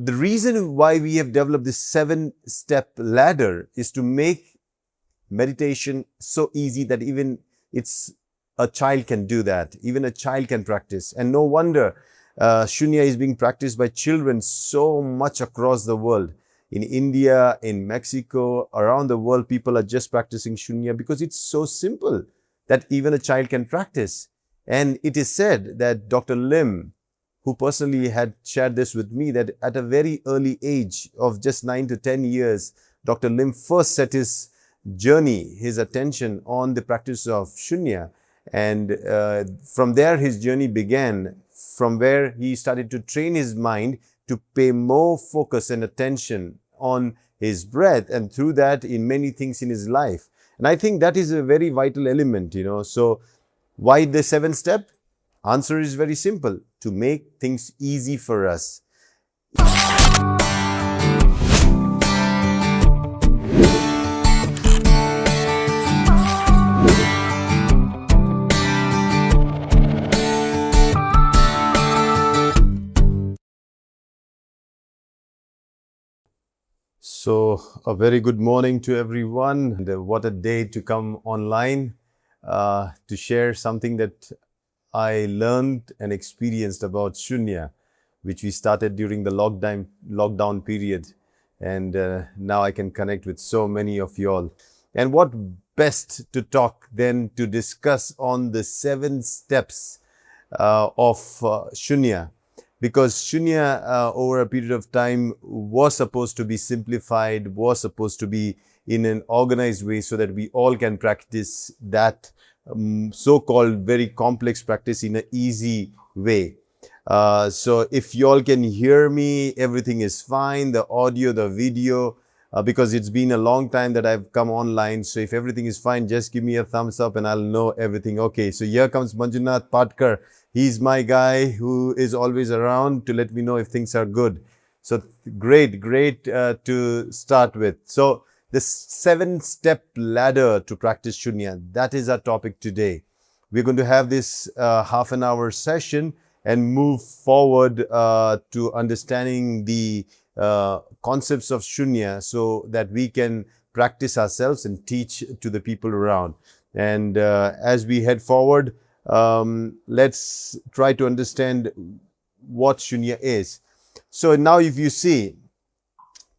the reason why we have developed this 7-step ladder is to make meditation so easy that even a child can do that. Even a child can practice. And no wonder Shunya is being practiced by children so much across the world. In India, in Mexico, around the world, people are just practicing Shunya because it's so simple that even a child can practice. And it is said that Dr. Lim, who personally had shared this with me, that at a very early age of just 9 to 10 years, Dr. Lim first set his journey, his attention on the practice of Shunya. And from there, his journey began, from where he started to train his mind to pay more focus and attention on his breath, and through that in many things in his life. And I think that is a very vital element, So why the 7-step? Answer is very simple: to make things easy for us. So, a very good morning to everyone. And what a day to come online to share something that I learned and experienced about Shunya, which we started during the lockdown period. And now I can connect with so many of you all. And what best to talk than to discuss on the 7 steps of Shunya. Because Shunya, over a period of time, was supposed to be simplified, was supposed to be in an organized way so that we all can practice that so-called very complex practice in an easy way. So if you all can hear me, everything is fine, the audio, the video, because it's been a long time that I've come online. So if everything is fine, just give me a thumbs up and I'll know everything. Okay, so here comes Manjunath Patkar. He's my guy who is always around to let me know if things are good. So great to start with. So the 7-step ladder to practice Shunya, that is our topic today. We're going to have this half an hour session and move forward to understanding the concepts of Shunya so that we can practice ourselves and teach to the people around. And as we head forward, let's try to understand what Shunya is. So now if you see,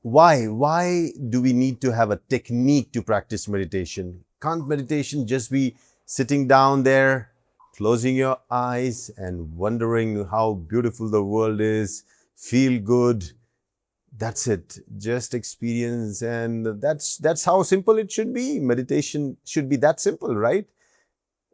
why do we need to have a technique to practice meditation? Can't meditation just be sitting down there, closing your eyes and wondering how beautiful the world is, feel good? That's it. Just experience, and that's how simple it should be. Meditation should be that simple, right?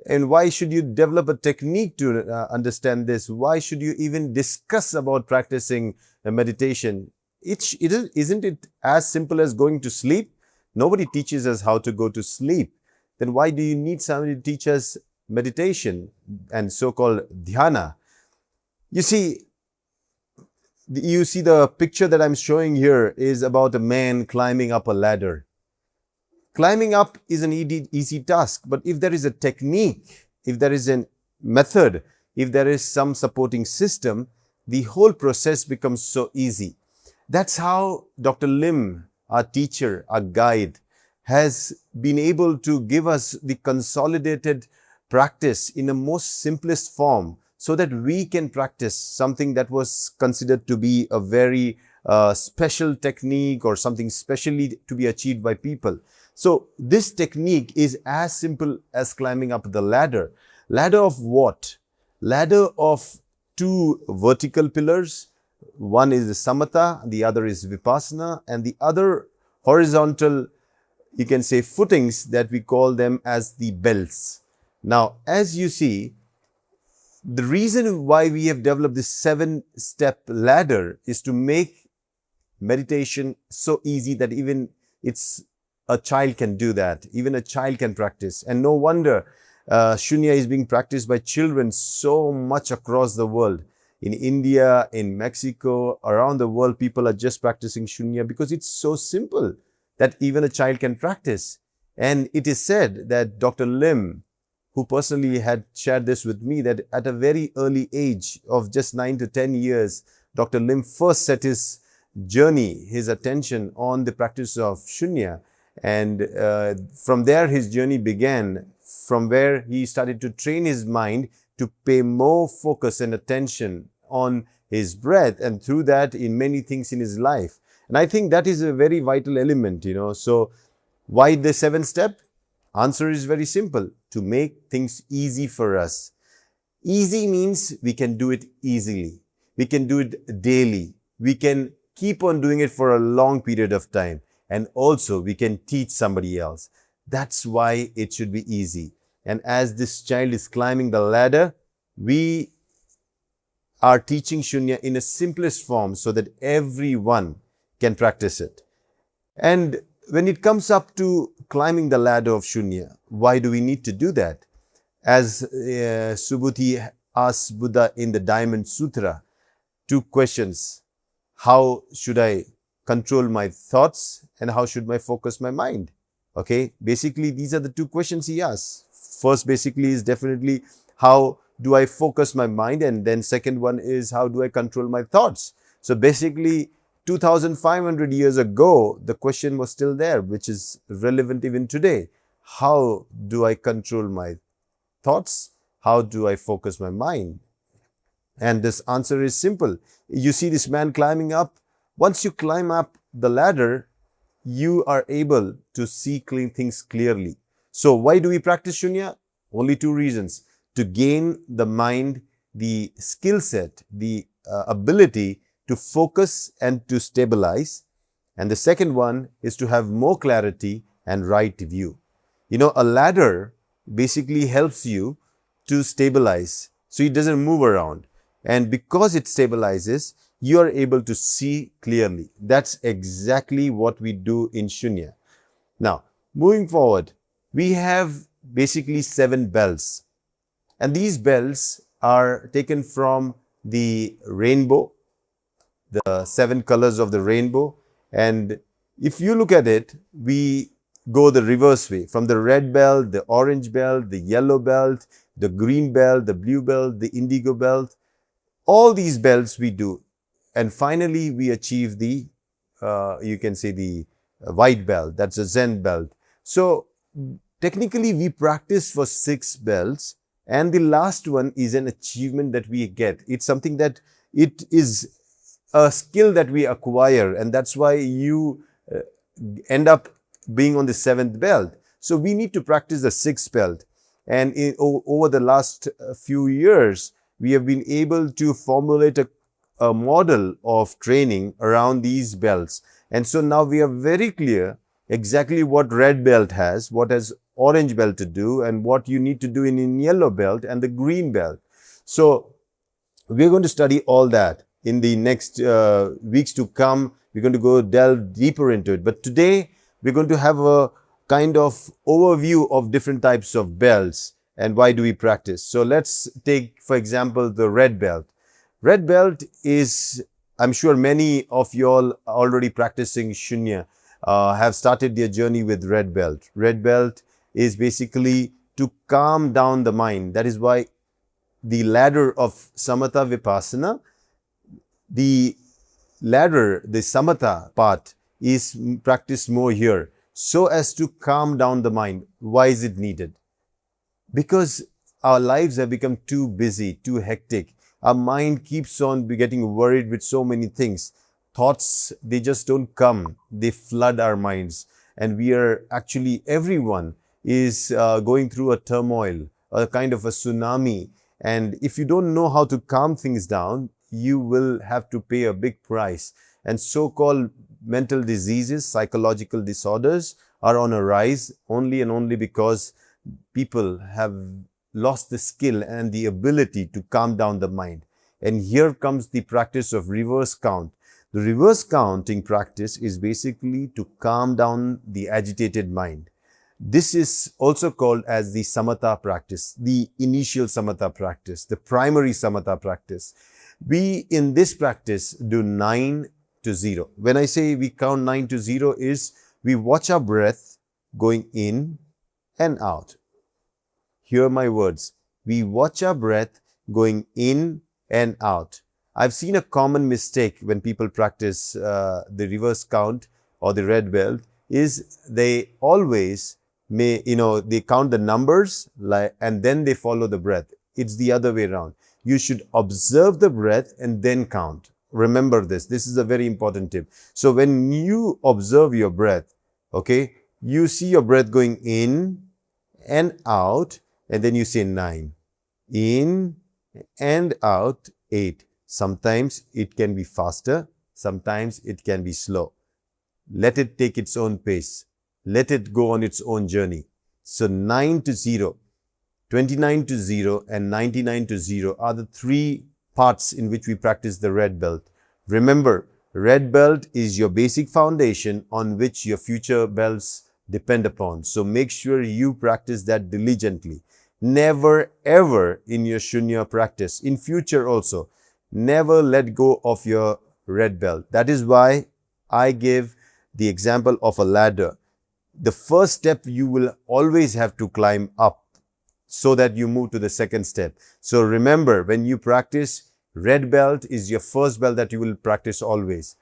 And why should you develop a technique to understand this? Why should you even discuss about practicing meditation? Isn't it as simple as going to sleep? Nobody teaches us how to go to sleep. Then why do you need somebody to teach us meditation and so-called dhyana? You see the picture that I'm showing here is about a man climbing up a ladder. Climbing up is an easy task, but if there is a technique, if there is a method, if there is some supporting system, the whole process becomes so easy. That's how Dr. Lim, our teacher, our guide, has been able to give us the consolidated practice in a most simplest form so that we can practice something that was considered to be a very special technique or something specially to be achieved by people. So this technique is as simple as climbing up the ladder. Ladder of what? Ladder of 2 vertical pillars. One is the samatha, the other is vipassana, and the other horizontal, you can say, footings that we call them as the belts. Now, as you see, the reason why we have developed this 7-step ladder is to make meditation so easy that even a child can do that. Even a child can practice. And no wonder Shunya is being practiced by children so much across the world. In India, in Mexico, around the world, people are just practicing Shunya because it's so simple that even a child can practice. And it is said that Dr. Lim, who personally had shared this with me, that at a very early age of just 9 to 10 years, Dr. Lim first set his journey, his attention on the practice of Shunya. And it is said that Dr. Lim, who personally had shared this with me, that at a very early age of just 9 to 10 years, Dr. Lim first set his journey, his attention on the practice of Shunya. And it is said that Dr. Lim journey, his attention on the practice of Shunya. And from there, his journey began, from where he started to train his mind to pay more focus and attention on his breath, and through that, in many things in his life. And I think that is a very vital element, So why the 7th step? Answer is very simple: to make things easy for us. Easy means we can do it easily. We can do it daily. We can keep on doing it for a long period of time. And also we can teach somebody else. That's why it should be easy. And as this child is climbing the ladder, we are teaching Shunya in a simplest form so that everyone can practice it. And when it comes up to climbing the ladder of Shunya, why do we need to do that? As Subhuti asks Buddha in the Diamond Sutra, 2 questions. How should I control my thoughts, and how should I focus my mind? Okay, basically these are the 2 questions he asks. First basically is definitely how do I focus my mind, and then second one is how do I control my thoughts. So basically 2500 years ago, the question was still there, which is relevant even today. How do I control my thoughts? How do I focus my mind? And this answer is simple. You see this man climbing up. Once you climb up the ladder, you are able to see things clearly. So why do we practice Shunya? Only 2 reasons. To gain the mind, the skill set, the ability to focus and to stabilize. And the second one is to have more clarity and right view. A ladder basically helps you to stabilize, so it doesn't move around. And because it stabilizes, you are able to see clearly. That's exactly what we do in Shunya. Now, moving forward, we have basically 7 bells. And these bells are taken from the rainbow, the 7 colors of the rainbow. And if you look at it, we go the reverse way, from the red belt, the orange belt, the yellow belt, the green belt, the blue belt, the indigo belt. All these belts we do. And finally, we achieve the, you can say the white belt. That's a Zen belt. So technically, we practice for 6 belts. And the last one is an achievement that we get. It's something that it is a skill that we acquire. And that's why you end up being on the 7th belt. So we need to practice the 6th belt. And over the last few years, we have been able to formulate a model of training around these belts. And so now we are very clear exactly what red belt has, what has orange belt to do, and what you need to do in yellow belt and the green belt. So we're going to study all that in the next weeks to come. We're going to go delve deeper into it. But today, we're going to have a kind of overview of different types of belts and why do we practice. So let's take, for example, the red belt. Red belt is, I'm sure many of you all already practicing Shunya have started their journey with red belt. Red belt is basically to calm down the mind. That is why the ladder of Samatha Vipassana, the ladder, the Samatha part is practiced more here so as to calm down the mind. Why is it needed? Because our lives have become too busy, too hectic. Our mind keeps on getting worried with so many things. Thoughts, they just don't come. They flood our minds. And we are actually, everyone is going through a turmoil, a kind of a tsunami. And if you don't know how to calm things down, you will have to pay a big price. And so-called mental diseases, psychological disorders are on a rise only and only because people have lost the skill and the ability to calm down the mind. And here comes the practice of reverse count. The reverse counting practice is basically to calm down the agitated mind. This is also called as the Samatha practice, the initial Samatha practice, the primary Samatha practice. We in this practice do 9 to 0. When I say we count 9 to 0 is we watch our breath going in and out. Hear my words. We watch our breath going in and out. I've seen a common mistake when people practice the reverse count or the red belt is they always they count the numbers and then they follow the breath. It's the other way around. You should observe the breath and then count. Remember this. This is a very important tip. So when you observe your breath, okay, you see your breath going in and out, and then you say 9. In and out, 8. Sometimes it can be faster, sometimes it can be slow. Let it take its own pace. Let it go on its own journey. So 9 to 0, 29 to 0 and 99 to 0 are the 3 parts in which we practice the red belt. Remember, red belt is your basic foundation on which your future belts depend upon. So make sure you practice that diligently. Never ever in your Shunya practice, in future also, never let go of your red belt. That is why I give the example of a ladder. The first step you will always have to climb up so that you move to the second step. So remember, when you practice, red belt is your first belt that you will practice always.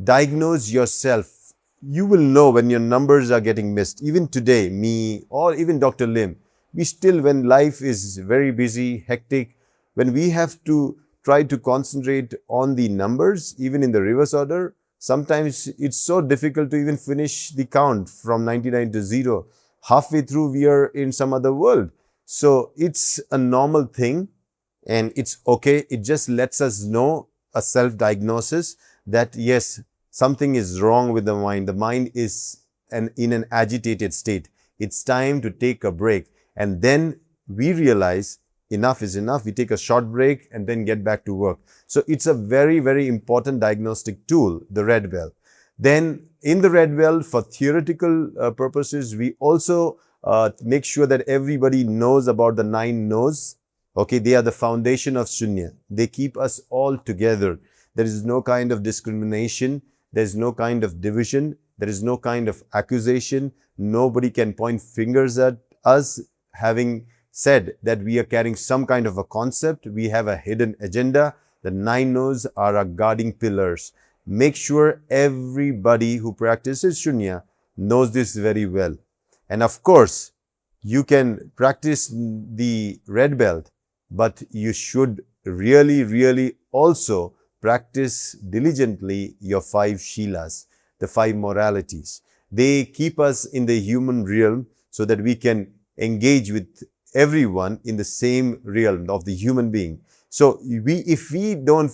Diagnose yourself. You will know when your numbers are getting missed. Even today, me or even Dr. Lim, we still, when life is very busy, hectic, when we have to try to concentrate on the numbers, even in the reverse order, sometimes it's so difficult to even finish the count from 99 to 0. Halfway through, we are in some other world. So it's a normal thing and it's okay. It just lets us know, a self-diagnosis, that yes, something is wrong with the mind. The mind is in an agitated state. It's time to take a break. And then we realize enough is enough. We take a short break and then get back to work. So it's a very, very important diagnostic tool, the red belt. Then in the red belt, for theoretical purposes, we also make sure that everybody knows about the 9 no's. Okay, they are the foundation of Shunya. They keep us all together. There is no kind of discrimination. There is no kind of division. There is no kind of accusation. Nobody can point fingers at us having said that we are carrying some kind of a concept. We have a hidden agenda. The 9 no's are our guarding pillars. Make sure everybody who practices Shunya knows this very well. And of course, you can practice the red belt, but you should really, really also practice diligently your 5 Shilas, the 5 moralities. They keep us in the human realm so that we can engage with everyone in the same realm of the human being. So if we don't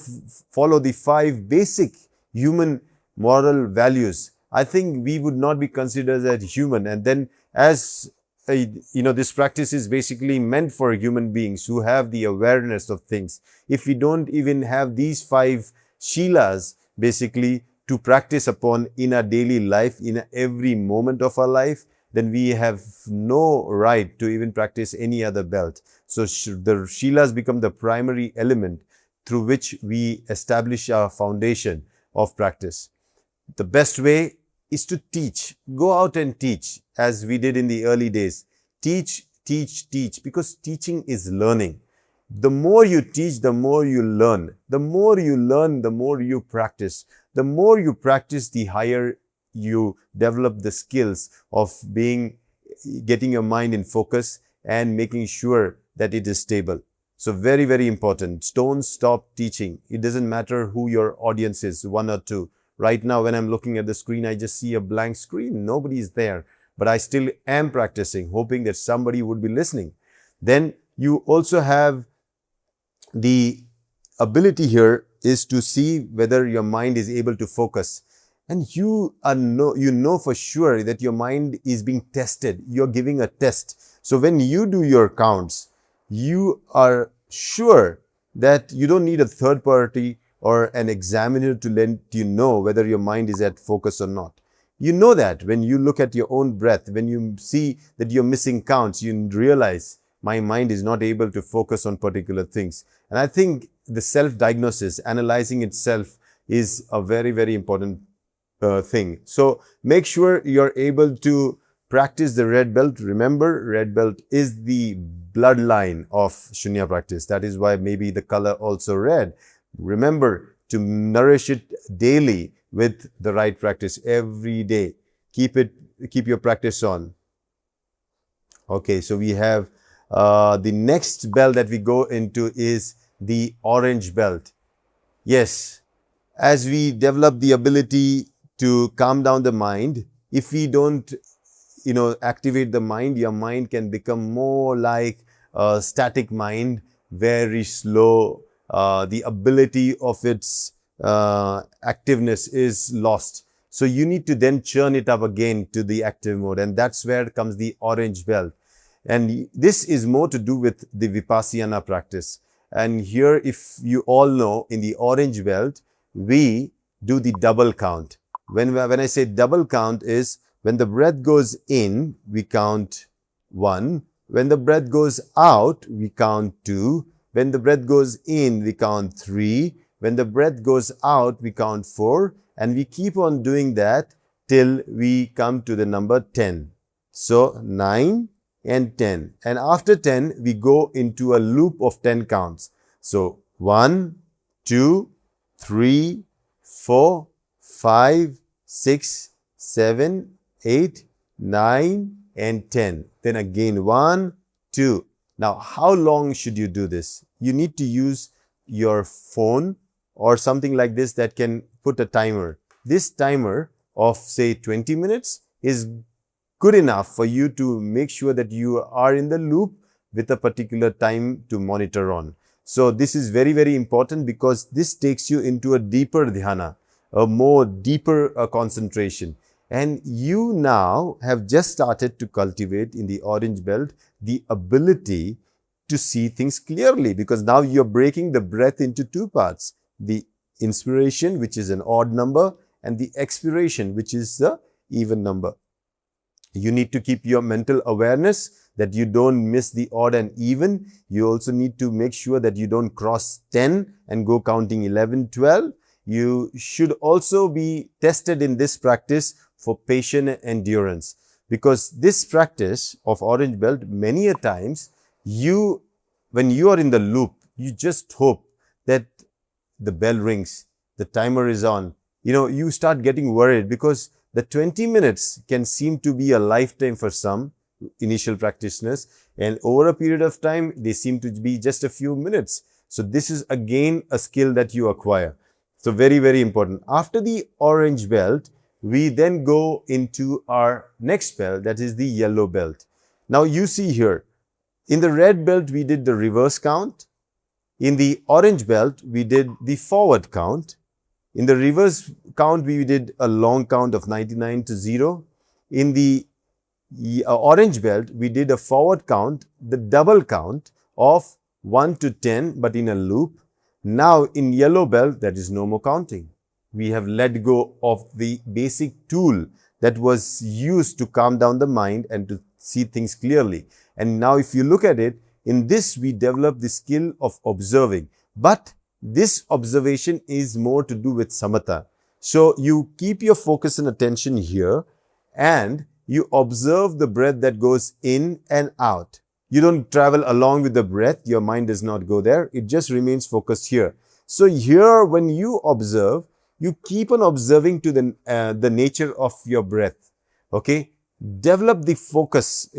follow the 5 basic human moral values, I think we would not be considered as human. And then as this practice is basically meant for human beings who have the awareness of things. If we don't even have these 5 Shilas basically to practice upon in our daily life, in every moment of our life, then we have no right to even practice any other belt. So the Shilas become the primary element through which we establish our foundation of practice. The best way is to teach. Go out and teach, as we did in the early days. Teach, teach, teach, because teaching is learning. The more you teach, the more you learn. The more you learn, the more you practice. The more you practice, the higher you develop the skills of getting your mind in focus and making sure that it is stable. So very, very important. Don't stop teaching. It doesn't matter who your audience is, 1 or 2. Right now, when I'm looking at the screen, I just see a blank screen. Nobody is there. But I still am practicing, hoping that somebody would be listening. Then you also have the ability here is to see whether your mind is able to focus. And you know for sure that your mind is being tested. You're giving a test. So when you do your counts, you are sure that you don't need a third party or an examiner to let you know whether your mind is at focus or not. You know that when you look at your own breath, when you see that you're missing counts, you realize my mind is not able to focus on particular things. And I think the self-diagnosis, analyzing itself, is a very, very important thing. So make sure you're able to practice the red belt. Remember, red belt is the bloodline of Shunya practice. That is why maybe the color also red. Remember to nourish it daily with the right practice every day. Keep your practice on. Okay, so we have the next belt that we go into is the orange belt. Yes, as we develop the ability to calm down the mind, if we don't activate the mind, your mind can become more like a static mind, very slow. The ability of its activeness is lost. So you need to then churn it up again to the active mode, and that's where comes the orange belt. And this is more to do with the Vipassana practice. And here, if you all know, in the orange belt, we do the double count. When I say double count is when the breath goes in, we count 1. When the breath goes out, we count 2. When the breath goes in, we count 3. When the breath goes out, we count 4. And we keep on doing that till we come to the number 10. So 9 and 10. And after 10, we go into a loop of 10 counts. So 1, 2, 3, 4, 5, 6, 7, 8, 9, and 10. Then again 1, 2. Now, how long should you do this? You need to use your phone or something like this that can put a timer. This timer of say 20 minutes is good enough for you to make sure that you are in the loop with a particular time to monitor on. So this is very, very important because this takes you into a deeper dhyana, a more deeper concentration. And you now have just started to cultivate in the orange belt the ability to see things clearly, because now you're breaking the breath into 2 parts. The inspiration, which is an odd number, and the expiration, which is the even number. You need to keep your mental awareness that you don't miss the odd and even. You also need to make sure that you don't cross 10 and go counting 11, 12. You should also be tested in this practice for patient endurance, because this practice of orange belt, many a times, when you are in the loop, you just hope that the bell rings, the timer is on. You start getting worried because the 20 minutes can seem to be a lifetime for some initial practitioners, and over a period of time, they seem to be just a few minutes. So this is again a skill that you acquire. So very, very important. After the orange belt, we then go into our next belt, that is the yellow belt. Now you see here, in the red belt, we did the reverse count. In the orange belt, we did the forward count. In the reverse count, we did a long count of 99 to 0. In the orange belt, we did a forward count, the double count of 1 to 10, but in a loop. Now, in yellow belt, there is no more counting. We have let go of the basic tool that was used to calm down the mind and to see things clearly. And now, if you look at it, in this, we develop the skill of observing. But this observation is more to do with samatha. So you keep your focus and attention here and you observe the breath that goes in and out. You don't travel along with the breath. Your mind does not go there. It just remains focused here. So here, when you observe, you keep on observing to the nature of your breath. Okay? Develop the focus.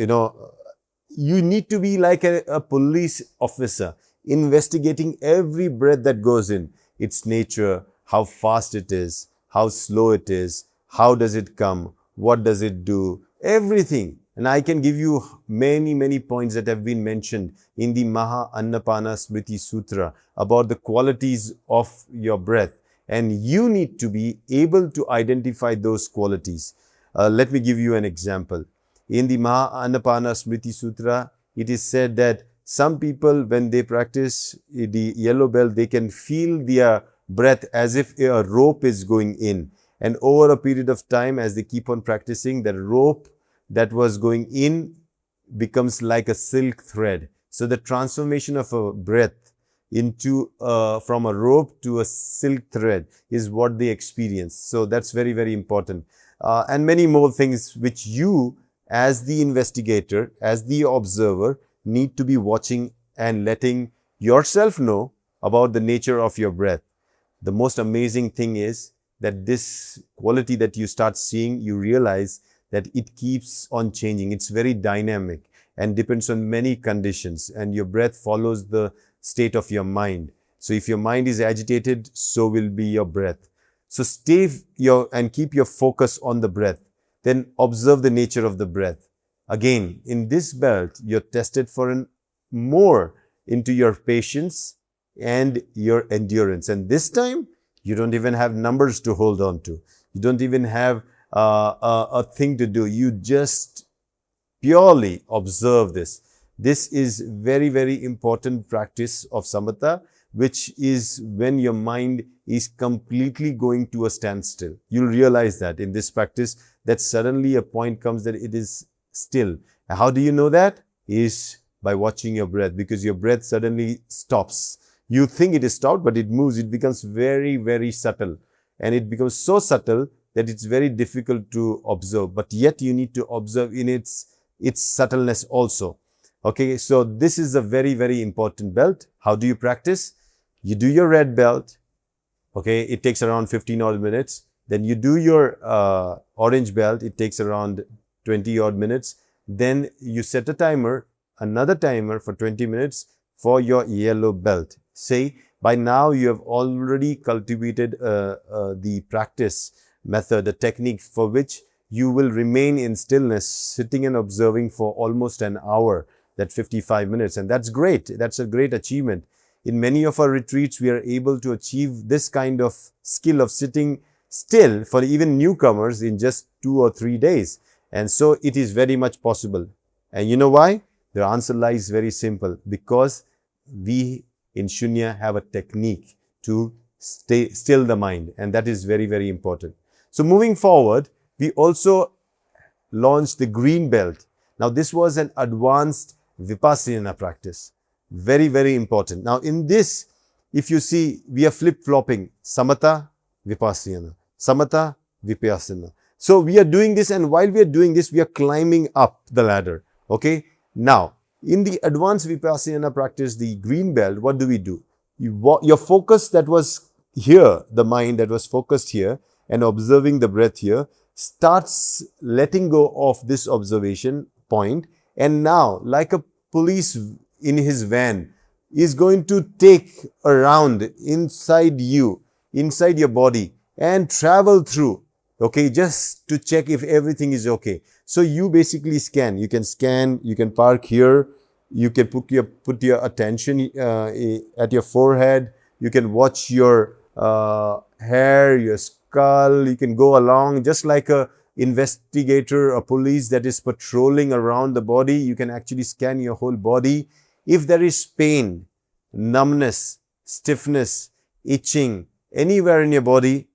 You need to be like a police officer, investigating every breath that goes in, its nature, how fast it is, how slow it is, how does it come, what does it do, everything. And I can give you many, many points that have been mentioned in the Maha Annapana Smriti Sutra about the qualities of your breath. And you need to be able to identify those qualities. Let me give you an example. In the Maha Annapana Smriti Sutra, it is said that some people, when they practice the yellow belt, they can feel their breath as if a rope is going in. And over a period of time, as they keep on practicing, the rope that was going in becomes like a silk thread. So the transformation of a breath into from a rope to a silk thread is what they experience. So that's very, very important. And many more things which you, as the investigator, as the observer, need to be watching and letting yourself know about the nature of your breath. The most amazing thing is that this quality that you start seeing, you realize that it keeps on changing. It's very dynamic and depends on many conditions, and your breath follows the state of your mind. So if your mind is agitated, so will be your breath. So and keep your focus on the breath. Then observe the nature of the breath. Again, in this belt, you're tested for more into your patience and your endurance. And this time, you don't even have numbers to hold on to. You don't even have a thing to do. You just purely observe this. This is very, very important practice of samatha, which is when your mind is completely going to a standstill. You'll realize that in this practice, that suddenly a point comes that it is still. How do you know that? Is by watching your breath, because your breath suddenly stops. You think it is stopped, but it moves. It becomes very, very subtle. And it becomes so subtle that it's very difficult to observe. But yet you need to observe in its subtleness also. Okay, so this is a very, very important belt. How do you practice? You do your red belt. Okay, it takes around 15 odd minutes. Then you do your orange belt. It takes around 20 odd minutes. Then you set a timer, another timer for 20 minutes for your yellow belt. Say, by now you have already cultivated the practice method, a technique for which you will remain in stillness, sitting and observing for almost an hour, that 55 minutes. And that's great. That's a great achievement. In many of our retreats, we are able to achieve this kind of skill of sitting still for even newcomers in just 2 or 3 days. And so it is very much possible. And you know why? The answer lies very simple. Because we in Shunya have a technique to stay still the mind. And that is very, very important. So moving forward, we also launched the green belt. Now this was an advanced Vipassana practice. Very, very important. Now in this, if you see, we are flip-flopping Samatha, Vipassana. Samatha, Vipassana. So we are doing this, and while we are doing this, we are climbing up the ladder. Okay. Now, in the advanced Vipassana practice, the green belt, what do we do? Your focus that was here, the mind that was focused here and observing the breath here, starts letting go of this observation point. And now, like a police in his van, is going to take a round inside you, inside your body, and travel through, okay, just to check if everything is okay. So you basically scan. You can park here, you can put your attention at your forehead, you can watch your hair, your skull, you can go along just like a investigator, a police that is patrolling around the body. You can actually scan your whole body. If there is pain, numbness, stiffness, itching, anywhere in your body,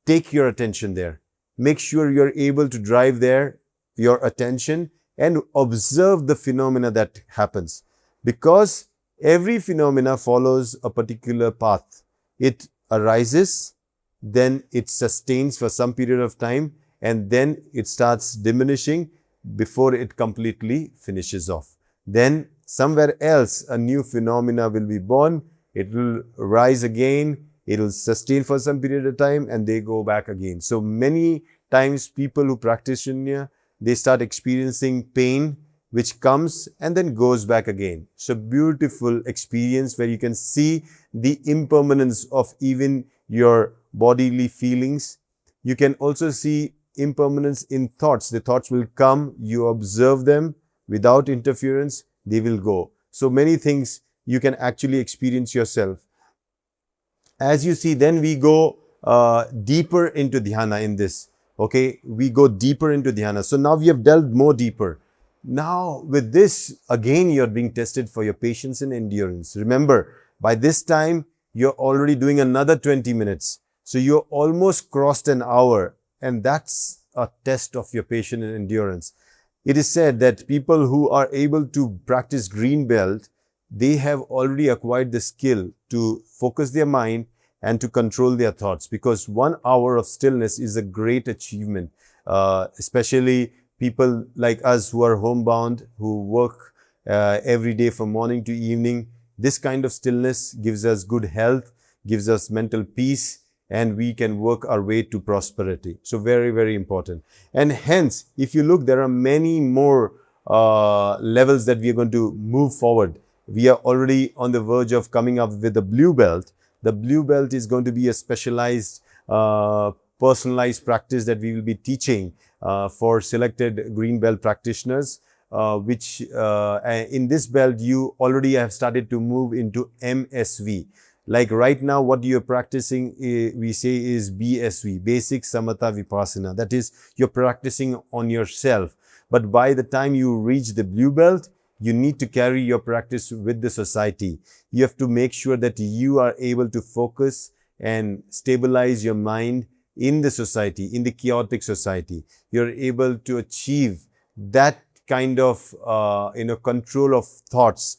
take your attention there. Make sure you're able to drive there, your attention, and observe the phenomena that happens. Because every phenomena follows a particular path. It arises, then it sustains for some period of time, and then it starts diminishing before it completely finishes off. Then somewhere else, a new phenomena will be born. It will rise again. It will sustain for some period of time, and they go back again. So many times people who practice Shunya, they start experiencing pain, which comes and then goes back again. So beautiful experience where you can see the impermanence of even your bodily feelings. You can also see impermanence in thoughts. The thoughts will come, you observe them without interference, they will go. So many things you can actually experience yourself. As you see, then we go deeper into dhyana in this. Okay, we go deeper into dhyana. So now we have delved more deeper. Now with this, again, you're being tested for your patience and endurance. Remember, by this time, you're already doing another 20 minutes. So you're almost crossed an hour, and that's a test of your patience and endurance. It is said that people who are able to practice green belt, they have already acquired the skill to focus their mind and to control their thoughts, because 1 hour of stillness is a great achievement, especially people like us who are homebound, who work every day from morning to evening. This kind of stillness gives us good health, gives us mental peace, and we can work our way to prosperity. So very, very important. And hence, if you look, there are many more levels that we are going to move forward. We are already on the verge of coming up with the blue belt. The blue belt is going to be a specialized, personalized practice that we will be teaching for selected green belt practitioners, which in this belt you already have started to move into MSV. Like right now, what you are practicing, we say, is BSV, Basic Samatha Vipassana. That is, you're practicing on yourself. But by the time you reach the blue belt, you need to carry your practice with the society. You have to make sure that you are able to focus and stabilize your mind in the society, in the chaotic society. You're able to achieve that kind of control of thoughts.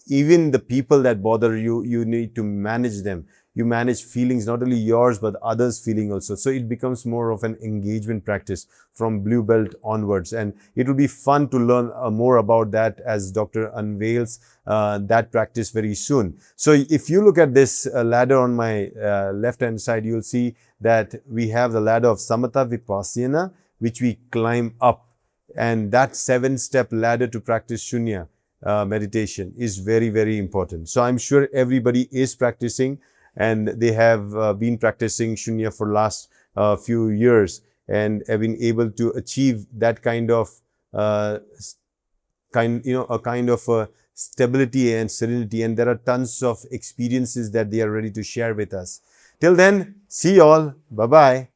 Even the people that bother you, you need to manage them. You manage feelings, not only yours, but others' feeling also. So it becomes more of an engagement practice from blue belt onwards. And it will be fun to learn more about that as Dr. unveils that practice very soon. So if you look at this ladder on my left-hand side, you'll see that we have the ladder of Samatha Vipasyana, which we climb up. And that 7-step ladder to practice Shunya meditation is very, very important. So I'm sure everybody is practicing, and they have been practicing Shunya for last few years and have been able to achieve that kind of stability and serenity. And there are tons of experiences that they are ready to share with us. Till then, see you all. Bye-bye.